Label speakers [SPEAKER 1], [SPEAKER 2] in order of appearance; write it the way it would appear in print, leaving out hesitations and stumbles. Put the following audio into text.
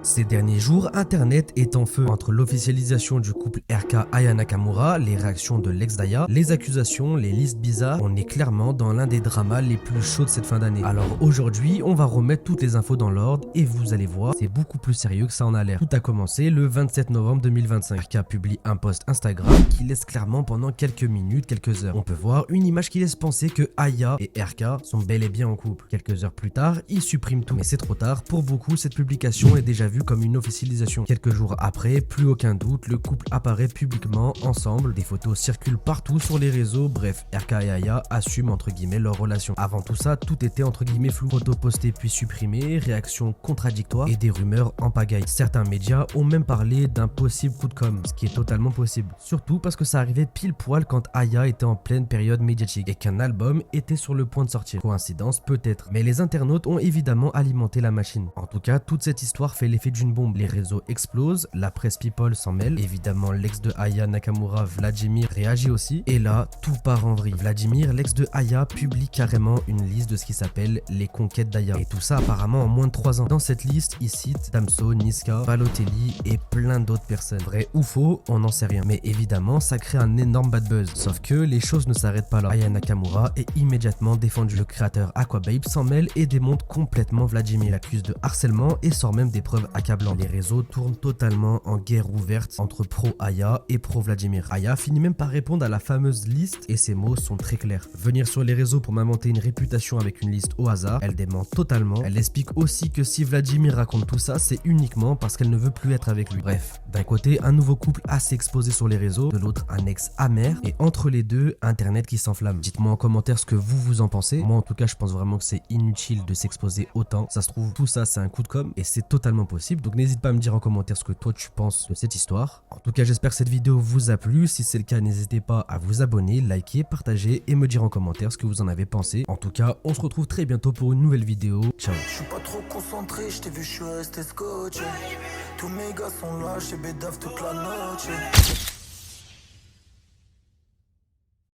[SPEAKER 1] Ces derniers jours, Internet est en feu entre l'officialisation du couple RK-Aya Nakamura, les réactions de l'ex d'Aya, les accusations, les listes bizarres. On est clairement dans l'un des dramas les plus chauds de cette fin d'année. Alors aujourd'hui, on va remettre toutes les infos dans l'ordre et vous allez voir, c'est beaucoup plus sérieux que ça en a l'air. Tout a commencé le 27 novembre 2025. RK publie un post Instagram qui laisse clairement pendant quelques minutes, quelques heures. On peut voir une image qui laisse penser que Aya et RK sont bel et bien en couple. Quelques heures plus tard, il supprime tout. Mais c'est trop tard. Pour beaucoup, cette publication est déjà vue comme une officialisation. Quelques jours après, plus aucun doute, le couple apparaît publiquement ensemble. Des photos circulent partout sur les réseaux. Bref, RK et Aya assument entre guillemets leur relation. Avant tout ça, tout était entre guillemets flou. Photos postées puis supprimées, réactions contradictoires et des rumeurs en pagaille. Certains médias ont même parlé d'un possible coup de com', ce qui est totalement possible. Surtout parce que ça arrivait pile poil quand Aya était en pleine période médiatique et qu'un album était sur le point de sortir. Coïncidence peut-être, mais les internautes ont évidemment alimenté la machine. En tout cas, toute cette histoire fait l'effet d'une bombe. Les réseaux explosent, la presse people s'en mêle, évidemment l'ex de Aya Nakamura, Vladimir, réagit aussi, et là, tout part en vrille. Vladimir, l'ex de Aya, publie carrément une liste de ce qui s'appelle les conquêtes d'Aya. Et tout ça apparemment en moins de 3 ans. Dans cette liste, il cite Damso, Niska, Balotelli et plein d'autres personnes. Vrai ou faux, on n'en sait rien. Mais évidemment, ça crée un énorme bad buzz. Sauf que les choses ne s'arrêtent pas là. Aya Nakamura est immédiatement défendu. Le créateur Aquababe s'en mêle et démonte complètement Vladimir. Il l'accuse de harcèlement et sort même des preuves accablantes. Les réseaux tournent totalement en guerre ouverte entre pro-Aya et pro-Vladimir. Aya finit même par répondre à la fameuse liste et ses mots sont très clairs. Venir sur les réseaux pour m'inventer une réputation avec une liste au hasard, elle dément totalement. Elle explique aussi que si Vladimir raconte tout ça, c'est uniquement parce qu'elle ne veut plus être avec lui. Bref, d'un côté, un nouveau couple assez exposé sur les réseaux, de l'autre, un ex amer, et entre les deux, Internet qui s'enflamme. Dites-moi en commentaire ce que vous en pensez. Moi, en tout cas, je pense vraiment que c'est inutile de s'exposer autant. Ça se trouve, tout ça, c'est un coup de com' et c'est totalement possible. Donc, n'hésite pas à me dire en commentaire ce que toi tu penses de cette histoire. En tout cas, j'espère que cette vidéo vous a plu. Si c'est le cas, n'hésitez pas à vous abonner, liker, partager et me dire en commentaire ce que vous en avez pensé. En tout cas, on se retrouve très bientôt pour une nouvelle vidéo. Ciao.
[SPEAKER 2] Je suis pas trop concentré, je t'ai vu, je suis resté scotché. Tous mes gars sont là, chez Bédaf toute la noche.